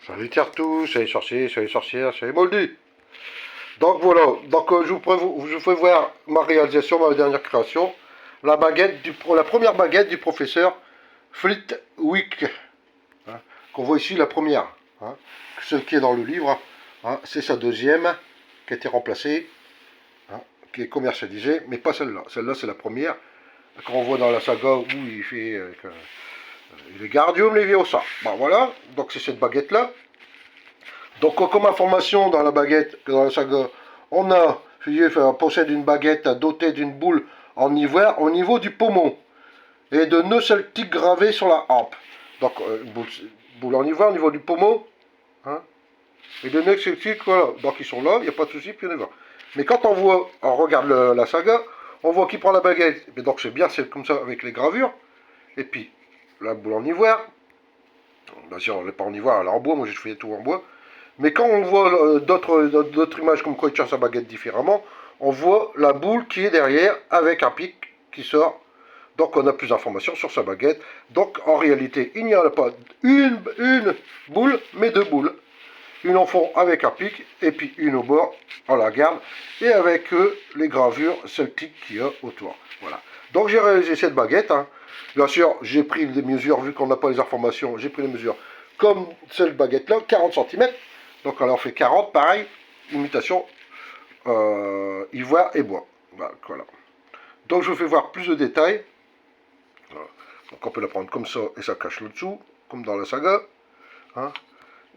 Salut tous, salut sorciers, salut sorcières, salut moldus. Donc voilà, je vous fais voir ma réalisation, ma dernière création. La première baguette du professeur Flitwick. Hein, qu'on voit ici, la première. Hein, celle qui est dans le livre. Hein, c'est sa deuxième, qui a été remplacée, hein, qui est commercialisée, mais pas celle-là. Celle-là, c'est la première, qu'on voit dans la saga où il fait le Gardium Leviosa. Bon voilà, donc c'est cette baguette-là. Donc, comme information dans la baguette, dans la saga, on a, Philippe possède une baguette dotée d'une boule en ivoire au niveau du poumon et de nœuds celtiques gravés sur la hampe. Donc, boule en ivoire au niveau du poumon, hein, et de nœuds celtiques, voilà. Donc, ils sont là, il n'y a pas de souci, puis on y va. Mais quand on regarde la saga, on voit qui prend la baguette. Et donc, c'est bien, c'est comme ça avec les gravures. Et puis, la boule en ivoire. Bien sûr, elle n'est pas en ivoire, elle est en bois, moi j'ai fait tout en bois. Mais quand on voit d'autres images comme quoi il tient sa baguette différemment, on voit la boule qui est derrière avec un pic qui sort. Donc on a plus d'informations sur sa baguette. Donc en réalité, il n'y en a pas une boule, mais deux boules. Une en fond avec un pic et puis une au bord, on la garde. Et avec les gravures celtiques qu'il y a autour. Voilà. Donc j'ai réalisé cette baguette. Hein. Bien sûr, j'ai pris des mesures, vu qu'on n'a pas les informations, j'ai pris les mesures comme cette baguette-là, 40 cm. Donc on en fait 40, pareil, imitation ivoire et bois. Voilà. Donc je vous fais voir plus de détails. Voilà. Donc on peut la prendre comme ça et ça cache le dessous, comme dans la saga. Hein.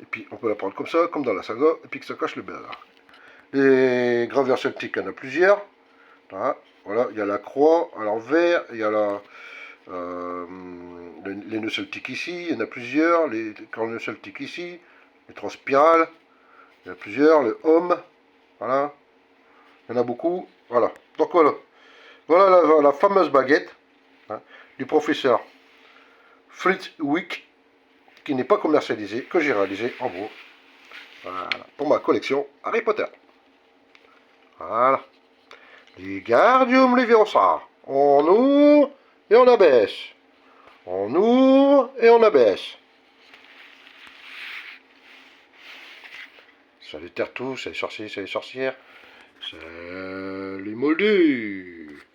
Et puis on peut la prendre comme ça, comme dans la saga, et puis que ça cache le bazar. Les gravures celtiques, il y en a plusieurs. Voilà, il y a la croix à l'envers, il y a les nœuds celtiques ici, il y en a plusieurs, les nœuds celtiques ici, les trois spirales, il y en a plusieurs, le homme, voilà, il y en a beaucoup, voilà. Donc voilà, voilà la fameuse baguette, hein, du professeur Flitwick, qui n'est pas commercialisée, que j'ai réalisée en gros, voilà, pour ma collection Harry Potter. Voilà. Les Gardium Leviosa. On ouvre et on abaisse. On ouvre et on abaisse. Salut tous, salut sorciers, salut sorcières. Salut moldus.